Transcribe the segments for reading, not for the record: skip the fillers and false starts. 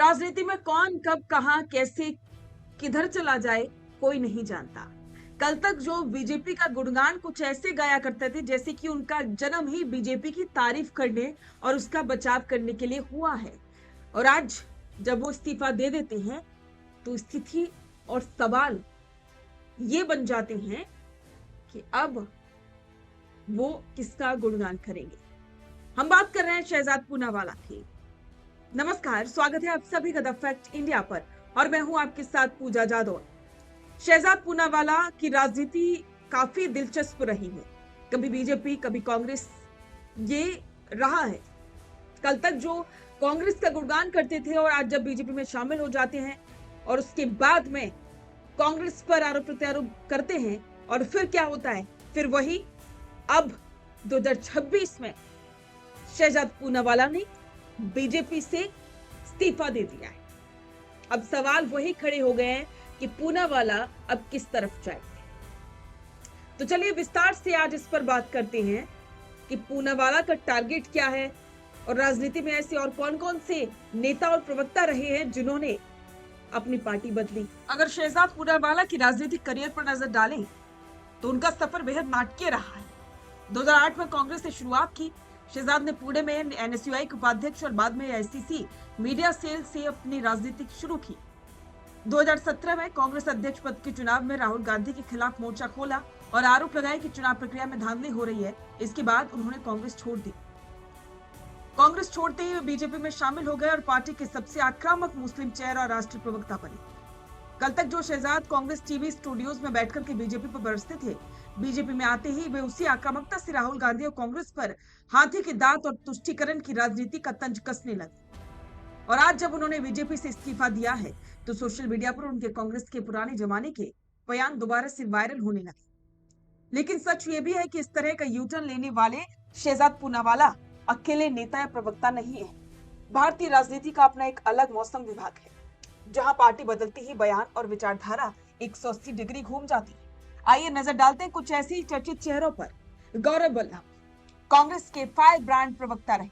राजनीति में कौन कब कहां कैसे किधर चला जाए कोई नहीं जानता। कल तक जो बीजेपी का गुणगान कुछ ऐसे गाया करते थे जैसे कि उनका जन्म ही बीजेपी की तारीफ करने और उसका बचाव करने के लिए हुआ है, और आज जब वो इस्तीफा दे देते हैं तो स्थिति और सवाल ये बन जाते हैं कि अब वो किसका गुणगान करेंगे। हम बात कर रहे हैं शहजाद पूनावाला की। नमस्कार, स्वागत है आप सभी का द फैक्ट इंडिया पर, और मैं हूं आपके साथ पूजा जादव। शहजाद पूनावाला की राजनीति काफी दिलचस्प रही है, कभी बीजेपी कभी कांग्रेस ये रहा है। कल तक जो कांग्रेस का गुणगान करते थे और आज जब बीजेपी में शामिल हो जाते हैं और उसके बाद में कांग्रेस पर आरोप प्रत्यारोप करते हैं, और फिर क्या होता है, फिर वही अब 2026 में शहजाद पूनावाला ने बीजेपी से इस्तीफा दे दिया है। अब सवाल वही खड़े हो गए हैं कि पूनावाला अब किस तरफ जाएंगे। तो चलिए विस्तार से आज इस पर बात करते हैं कि पूनावाला का टारगेट क्या है और राजनीति में ऐसे और कौन कौन से नेता और प्रवक्ता रहे हैं जिन्होंने अपनी पार्टी बदली। अगर शहजाद पूनावाला की राजनीतिक करियर पर नजर डालें तो उनका सफर बेहद नाटकीय रहा है। 2008 में कांग्रेस से शुरुआत की। शहजाद ने पुणे में एनएसयूआई के उपाध्यक्ष और बाद में आईसीसी मीडिया सेल से अपनी राजनीति शुरू की। 2017 में कांग्रेस अध्यक्ष पद के चुनाव में राहुल गांधी के खिलाफ मोर्चा खोला और आरोप लगाए कि चुनाव प्रक्रिया में धांधली हो रही है। इसके बाद उन्होंने कांग्रेस छोड़ दी। कांग्रेस छोड़ते ही वे बीजेपी में शामिल हो गए और पार्टी के सबसे आक्रामक मुस्लिम चेहरा और राष्ट्रीय प्रवक्ता बने। कल तक जो शहजाद कांग्रेस टीवी स्टूडियोज में बैठकर के बीजेपी पर बरसते थे, बीजेपी में आते ही वे उसी आक्रामकता से राहुल गांधी और कांग्रेस पर हाथी के दांत और तुष्टीकरण की राजनीति का तंज कसने लगे। और आज जब उन्होंने बीजेपी से इस्तीफा दिया है तो सोशल मीडिया पर उनके कांग्रेस के पुराने जमाने के बयान दोबारा से वायरल होने लगे। लेकिन सच ये भी है कि इस तरह का यूटर्न लेने वाले शहजाद पूनावाला अकेले नेता या प्रवक्ता नहीं है। भारतीय राजनीति का अपना एक अलग मौसम विभाग है, जहां पार्टी बदलती ही बयान और विचारधारा 180 डिग्री घूम जाती है। आइए नजर डालते हैं कुछ ऐसे ही चर्चित चेहरों पर। गौरव वल्लभ कांग्रेस के फायर ब्रांड प्रवक्ता रहे,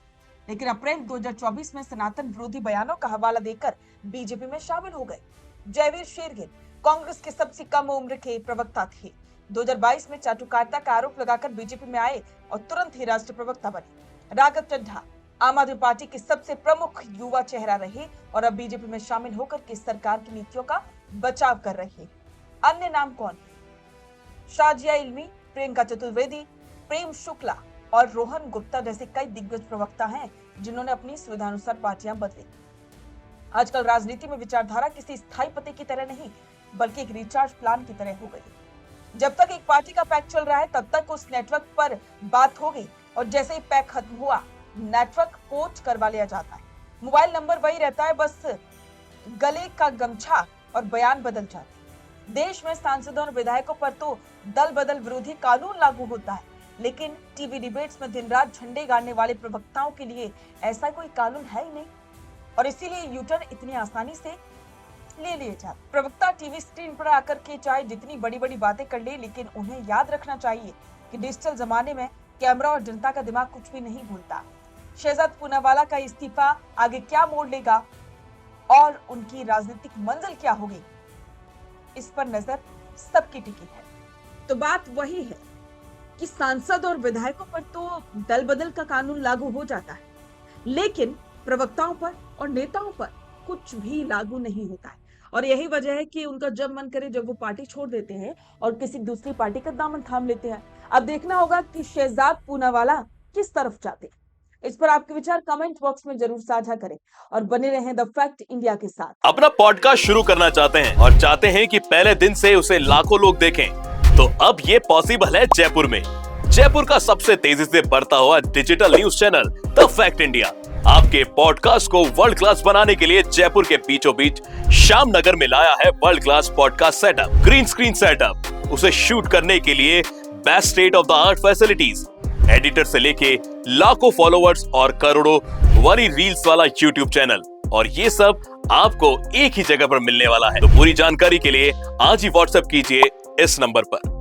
लेकिन अप्रैल 2024 में सनातन विरोधी बयानों का हवाला देकर बीजेपी में शामिल हो गए। जयवीर शेरगिल कांग्रेस के सबसे कम उम्र के प्रवक्ता थे। 2022 में चाटुकारिता का आरोप लगाकर बीजेपी में आए और तुरंत ही राष्ट्रीय प्रवक्ता बने। राघव चड्ढा आम आदमी पार्टी के सबसे प्रमुख युवा चेहरा रहे और अब बीजेपी में शामिल होकर के सरकार की नीतियों का बचाव कर रहे। अन्य नाम कौन? शाजिया इल्मी, प्रियंका चतुर्वेदी, प्रेम शुक्ला और रोहन गुप्ता जैसे कई दिग्गज प्रवक्ता हैं जिन्होंने अपनी सुविधानुसार पार्टियां बदली। आजकल राजनीति में विचारधारा किसी स्थायी पते की तरह नहीं बल्कि एक रिचार्ज प्लान की तरह हो गई। जब तक एक पार्टी का पैक चल रहा है तब तक उस नेटवर्क पर बात हो गई, और जैसे ही पैक खत्म हुआ नेटवर्क पोर्ट करवा लिया जाता है। मोबाइल नंबर वही रहता है, बस गले का गमछा और बयान बदल जाते हैं। देश में सांसदों और विधायकों पर तो दल बदल विरोधी कानून लागू होता है, लेकिन टीवी डिबेट्स में दिन रात झंडे गाड़ने वाले प्रवक्ताओं के लिए ऐसा कोई कानून है ही नहीं, और इसीलिए यूटर्न इतनी आसानी से ले लिए जाते। प्रवक्ता टीवी स्क्रीन पर आकर के चाहे जितनी बड़ी बड़ी बातें कर ले, लेकिन उन्हें याद रखना चाहिए कि डिजिटल जमाने में कैमरा और जनता का दिमाग कुछ भी नहीं भूलता। शहजाद पूनावाला का इस्तीफा आगे क्या मोड़ लेगा और उनकी राजनीतिक मंजिल क्या होगी, इस पर नजर सबकी टिकी है। तो बात वही है कि सांसद और विधायकों पर तो दल बदल का कानून लागू हो जाता है, लेकिन प्रवक्ताओं पर और नेताओं पर कुछ भी लागू नहीं होता है। और यही वजह है कि उनका जब मन करे जब वो पार्टी छोड़ देते हैं और किसी दूसरी पार्टी का दामन थाम लेते हैं। अब देखना होगा कि शहजाद पूनावाला किस तरफ जाते हैं। इस पर आपके विचार कमेंट बॉक्स में जरूर साझा करें और बने रहें द फैक्ट इंडिया के साथ। अपना पॉडकास्ट शुरू करना चाहते हैं और चाहते हैं कि पहले दिन से उसे लाखों लोग देखें, तो अब ये पॉसिबल है जयपुर में। जयपुर का सबसे तेजी से बढ़ता हुआ digital news channel the fact India आपके पॉडकास्ट को वर्ल्ड क्लास बनाने के लिए जयपुर के बीचों बीच श्याम नगर में लाया है world class podcast setup, green screen setup, उसे शूट करने के लिए best state of the art facilities, editor से लेके लाखों फॉलोवर्स और करोड़ों वाली रील्स वाला यूट्यूब चैनल, और ये सब आपको एक ही जगह पर मिलने वाला है। तो पूरी जानकारी के लिए आज ही व्हाट्सएप कीजिए इस नंबर पर।